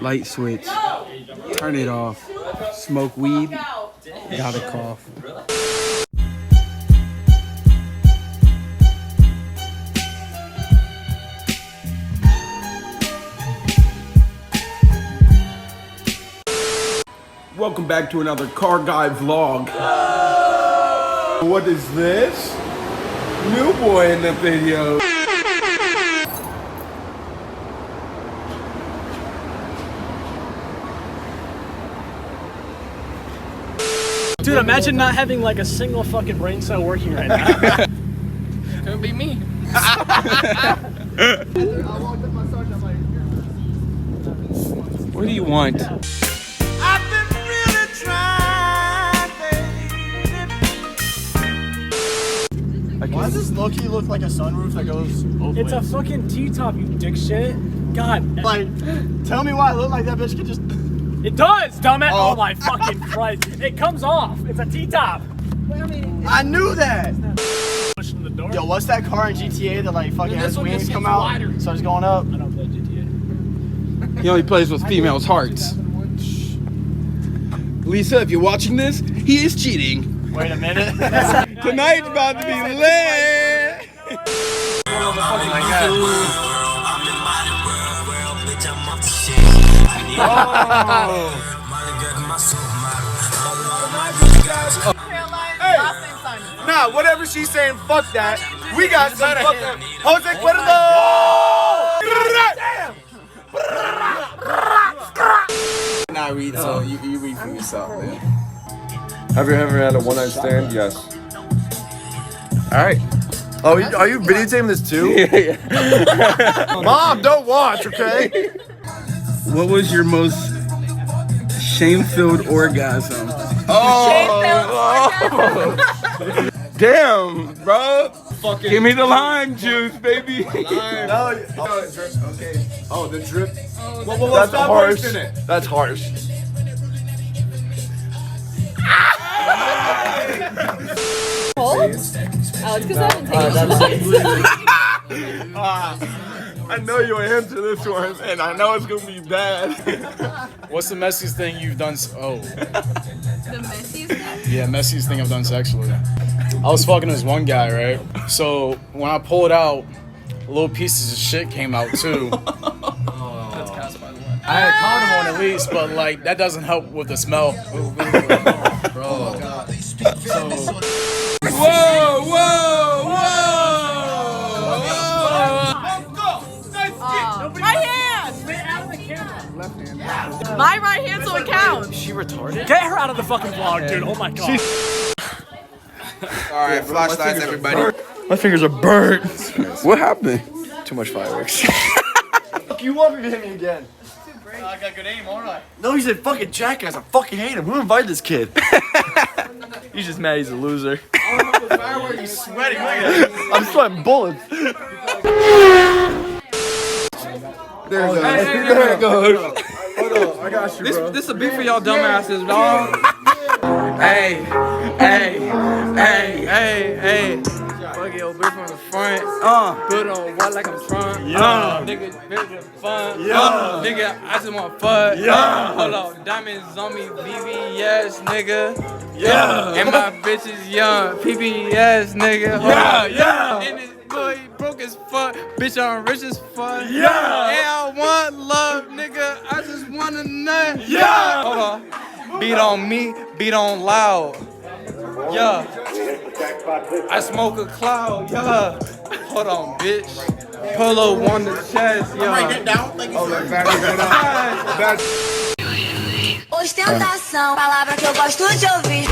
light switch, turn it off, smoke weed, gotta cough. Welcome back to another Car Guy vlog. What is this? New boy in the video. Dude, imagine not having like a single fucking brain cell working right now. Could be me. What do you want? Why does this low-key look like a sunroof that goes both It's ways? a fucking T-top, you dick shit. God. Like, tell me why it looked like that bitch could just... It does, dumbass. Oh my fucking Christ. It comes off. It's a T-top. I knew that! Pushing the door. Yo, what's that car in GTA that like fucking has wings come out? wider. Starts going up. I don't play GTA. He only plays with females' hearts. Lisa, if you're watching this, he is cheating. Wait a minute. Tonight's about to be lit. Oh my god. Hey, nah, whatever she's saying, fuck that. We got some fucking Jose Cuerdo. Nah, read, so you read for yourself, man. Have you ever had a one-night stand? Yes. All right. Oh, are you videotaping this too? Yeah. Mom, don't watch, okay? What was your most shame-filled orgasm? Damn, bro. Give me the lime juice, baby. No. Okay. Oh, the drip. That's harsh. That's harsh. I know you'll answer this one, and I know it's gonna be bad. What's the messiest thing you've done? The messiest thing? Yeah, messiest thing I've done sexually. I was fucking this one guy, right? So when I pulled out, little pieces of shit came out too. That's cast by the way. I had a condom on at least, but like that doesn't help with the smell. Bro. So, Whoa, whoa, whoa! Right hand! My right hand so it counts. She retarded? Get her out of the fucking vlog, dude. Oh my god. Alright, flashlights, everybody. My fingers are burnt. What happened? Too much fireworks. You want me to hit me again? I got good aim, alright. No, he's a fucking jackass. I fucking hate him. Who invited this kid? He's just mad he's a loser. He's sweating. Look at it. I'm sweating bullets. There it goes. There it goes. Hold on, I got you, bro. This a beat for y'all dumbasses, dog. Hey, hey, hey, hey, hey. Fuck your bitch from the front. Put on white like I'm Trump. Nigga, nigga, fun. Nigga, I just want fun. Hold on, diamonds on me, BBS, nigga. And my bitch is young, PBS, nigga. And this boy broke as fuck, bitch, I'm rich as fuck. And I want love, nigga. I just want a nut. Hold on. Beat on me, beat on loud. I smoke a cloud, Hold on, bitch. Polo on the chest, Ostentação, palavra que eu gosto de ouvir.